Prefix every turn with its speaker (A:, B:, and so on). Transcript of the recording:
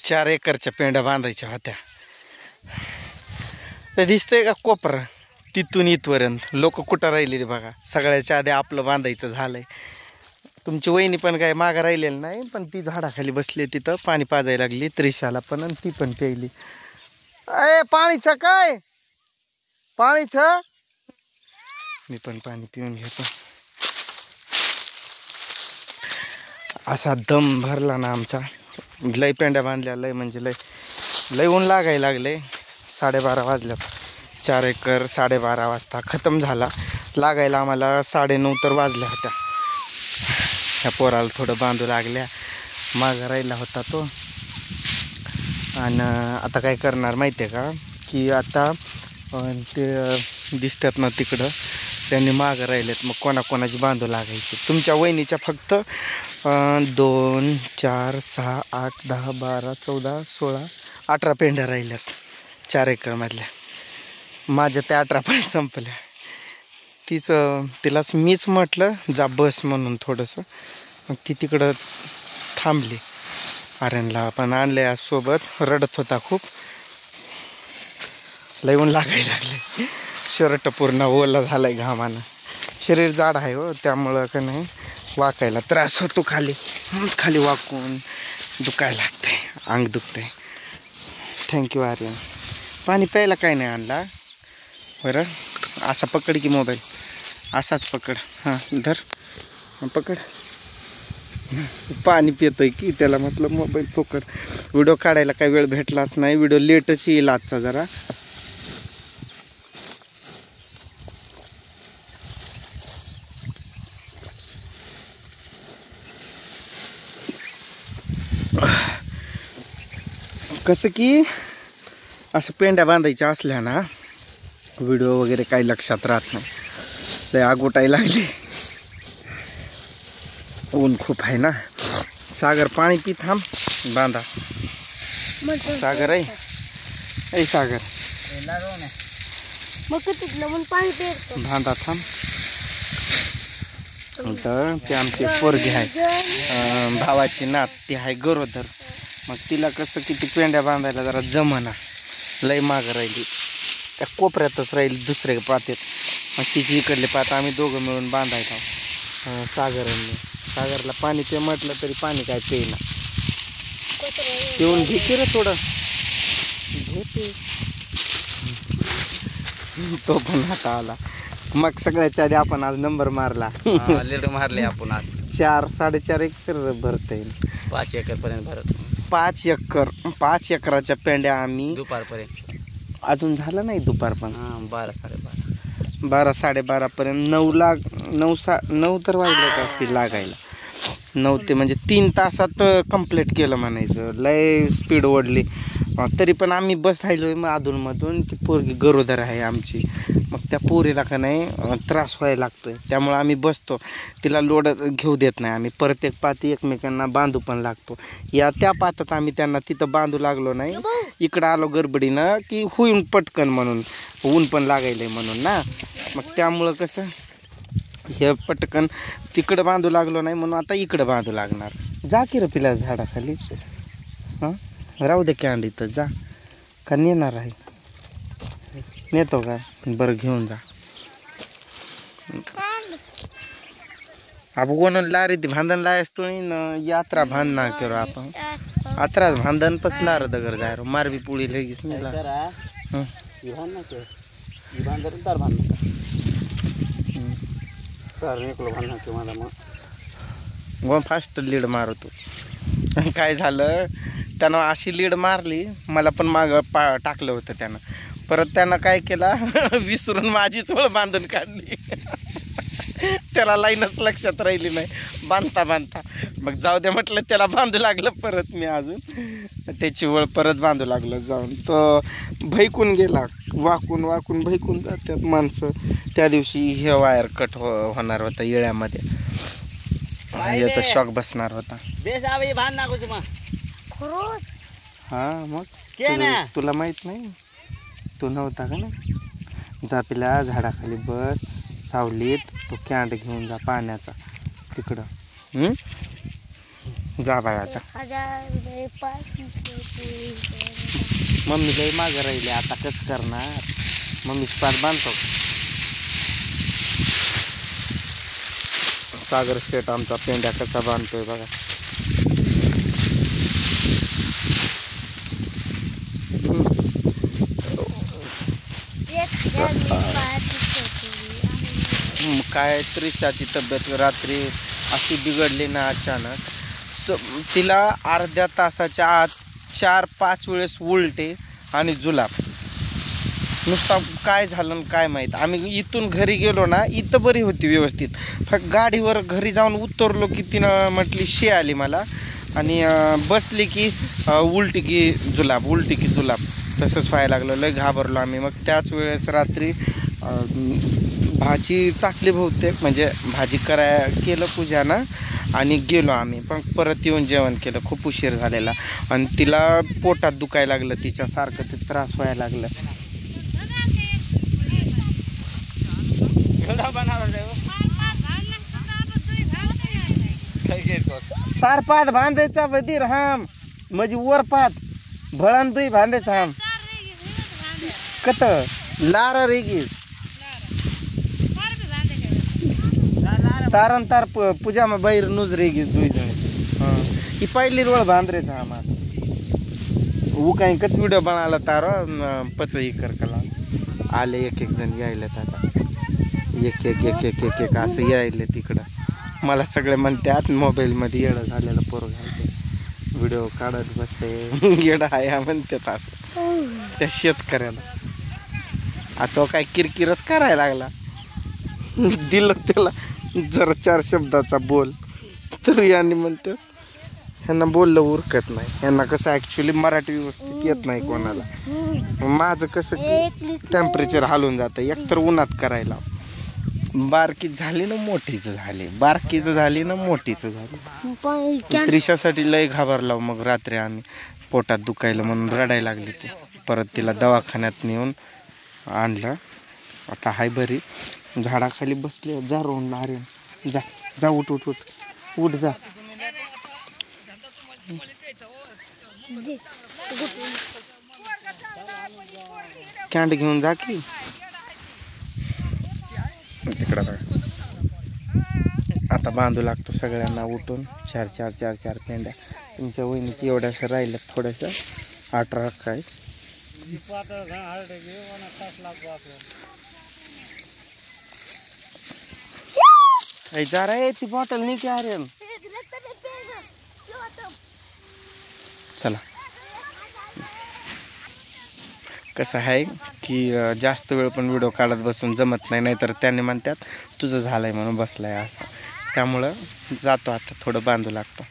A: 4 एकरच्या पेंड्या बांधायच्या होत्या. ते दिसतंय का कोपरा तिथून इथपर्यंत लोक कुठं राहिली बघा. सगळ्याच्या आधी आपलं बांधायचं झालंय. तुमची वहिनी पण काय मागं राहिलेली नाही, पण ती झाडाखाली बसली तिथं पाणी पाजायला लागली. त्रिशाला पण आणि ती पण प्यायली. अय पाणीचं काय पाणीचं मी पण पाणी पिऊन घेतो. असा दम भरला ना आमचा. लय पेंड्या बांधल्या लय म्हणजे लय ऊन लागायला लागले. 12:30 वाजल्यात. 4 एकर 12:30 वाजता खतम झाला. लागायला आम्हाला 9:30 तर वाजल्या होत्या. ह्या पोराला थोडं बांधू लागल्या. मागं राहिला होता तो. आणि आता काय करणार माहिती आहे का, की आता ते दिसतात ना तिकडं त्यांनी मागं राहिलेत. मग कोणाकोणाची बांधू लागायची. तुमच्या वहिनीच्या फक्त 2 4 6 8 10 12 14 16 18 पेंड्या राहिल्यात 4 एकरमधल्या. माझ्या त्या 18 पण संपल्या. तिलाच मीच म्हटलं जा बस म्हणून थोडंसं. मग ती तिकडं थांबली. आर्यनला पण आणले आज सोबत. रडत होता खूप. लय ऊन लागायला लागले. शर्ट पूर्ण ओला झालाय घामानं. शरीर जाड आहे हो, त्यामुळं का नाही वाकायला त्रास होतो. खाली वाकून दुखायला लागतंय, अंग दुखतंय. थँक्यू आर्यन. पाणी प्यायला काय नाही आणला बरं. असा पकड की मोबाईल, असाच पकड. हां धर पकड. पाणी पितोय की त्याला म्हटलं मोबाईल पकड. व्हिडिओ काढायला काही वेळ भेटलाच नाही. व्हिडिओ लेटच येईल आजचा जरा. कसं की असं पेंड्या बांधायच्या असल्या ना व्हिडिओ वगैरे काही लक्षात राहत नाही. लय आग उठायला लागली. ऊन खूप आहे ना. सागर पाणी पी थांब. बांधा सागर आहे. ऐ सागर बांधा थांब. तर ते आमचे पोरगी आहे भावाची नात. ती आहे गरोदर. मग तिला कसं किती पेंड्या बांधायला जरा जमना. लय मागं राहिली. त्या कोपऱ्यातच राहिली दुसऱ्या पात्यात. मग तिची इकडले पात आम्ही दोघं मिळून बांधायचो. सागरला पाणी पे म्हटलं तरी पाणी काय पेईना. पिऊन घे रे थोडं घे. तो पण आता आला. मग सगळ्याच्या आधी आपण आज नंबर मारला.
B: लेट मारले आपण आज.
A: 4 4.5 एकर भरता येईल.
B: 5 एकर पर्यंत भरत.
A: 5 एकराच्या पेंड्या आम्ही
B: दुपारपर्यंत.
A: अजून झालं नाही दुपार पण.
B: 12 साडेबारा
A: 12 साडेबारा पर्यंत 9 तर वाजल्याच असतील लागायला. 9 ते म्हणजे 3 तासात कंप्लीट केलं म्हणायचं. लय स्पीड ओढली. तरी पण आम्ही बसायलोय मग अधूनमधून. ती पोरगी गरोदर आहे आमची. मग त्या पोरीला का नाही त्रास व्हायला लागतोय. त्यामुळं आम्ही बसतो. तिला लोड घेऊ देत नाही आम्ही. प्रत्येक पाती एकमेकांना बांधू पण लागतो. त्या पातात आम्ही त्यांना तिथं बांधू लागलो नाही. इकडं आलो गडबडीनं की होईन पटकन म्हणून. ऊन पण लागायलंय म्हणून ना. मग त्यामुळं कसं हे पटकन तिकडं बांधू लागलो नाही म्हणून आता इकडं बांधू लागणार. जा की रे पिला झाडाखाली. हां राहू दे कॅन्डी तर जा. का नेणार आहे? नेतो का? बरं घेऊन जा. आपण कोण लारी ती भांधन लायस तू यात्रा भांधना करू आपण. यात्रा भांधन पसला रे दगर जाय मारबी पुळी लगेच निघला. फास्ट लीड मारतो. काय झालं त्यानं अशी लीड मारली. मला पण मागं टाकलं होतं त्यानं. परत त्यानं काय केलं विसरून माझी चोळ बांधून काढली. त्याला लाईनच लक्षात राहिली नाही बांधता. मग जाऊ दे म्हटलं त्याला बांधू लागलं परत मी अजून. त्याची वळ परत बांधू लागलं जाऊन. तो भैकून गेला. वाकून भैकून जातात माणसं. त्या दिवशी हे वायर कट होणार होता येळ्यामध्ये. याचा शॉक बसणार होता. हा मग तुला माहित नाही. तू नव्हता का ना. जा तिला झाडाखाली बस सावलीत. तो कॅन्ड घेऊन जा पाण्याचा तिकडं. जा बाळाचा. मम्मी लय मागं राहिले आता कसं करणार. मम्मीच पाठ बांधतो. सागर शेट आमचा पेंड्या कसा बांधतोय बघा. काय त्रिशाची तब्येत रात्री अशी बिघडली ना अचानक. तिला अर्ध्या तासाच्या आत 4-5 वेळेस उलटे आणि जुलाब. नुसता काय झालं काय माहीत. आम्ही इथून घरी गेलो ना, इथं बरी होती व्यवस्थित. फक्त गाडीवर घरी जाऊन उतरलो की तिनं म्हटली शे आली मला आणि बसली की उलटी की जुलाब, उलटी की जुलाब. तसंच व्हायला लागलं. लय घाबरलो आम्ही. मग त्याच वेळेस रात्री भाजी टाकली बहुतेक, म्हणजे भाजी केलं पूजानं आणि गेलो आम्ही. पण परत येऊन जेवण केलं. खूप उशीर झालेला आणि तिला पोटात दुखायला लागलं. तिच्यासारखं ते त्रास व्हायला लागलं. तार पात बांधायचा बधीर हाम म्हणजे वर पात भळण दुई बांधायचा हाम कत लार रेगी तारन तार पूजा में बैर नुज रेगी दुई जण. हाँ ही पहिली रोळ बांधरेचा आम्हा. वो काही कच व्हिडिओ बनाला तारो पचई कर कला आले एक जण यायला आता. एक असं यायले तिकडं. मला सगळे म्हणतात मोबाईलमध्ये येडं झालेलं पोरं घालते, व्हिडिओ काढत बसते, येडं आहे म्हणतात असं त्या शेतकऱ्याला. आता काय किरकिरच करायला लागला. दिलं त्याला जरा 4 शब्दाचा बोल तर यांनी म्हणते ह्यांना बोललं उरकत नाही. ह्यांना कसं ॲक्च्युली मराठी व्यवस्थित येत नाही कोणाला. माझं कसं टेम्परेचर हालून जातं. एकतर उन्हात करायला. बारकीच झाली ना मोठीच झाली, बारकीच झाली ना मोठीच झाली. त्रिशासाठी लय घाबरला. मग रात्री आम्ही पोटात दुखायला म्हणून रडायला लागली ती. परत तिला दवाखान्यात नेऊन आणलं. आता हाय बरी. झाडाखाली बसले. जा रोहन आर्यन जा जा उठ उठ उठ उठ जा. कॅन्ड घेऊन जा की तिकडं. आता बांधू लागतो सगळ्यांना उठून. 4 पेंड्या. तुमच्या वहिनीची एवढ्याशा राहिल्यात थोड्याशा 18 काय. जा रे ती बॉटल नाही की आर्यन. चला. कसं आहे की जास्त वेळ पण व्हिडिओ काढत बसून जमत नाही. नाहीतर त्याने म्हणतात तुझं झालंय म्हणून बसलाय असं. त्यामुळं जातो आता थोडं बांधू लागतो.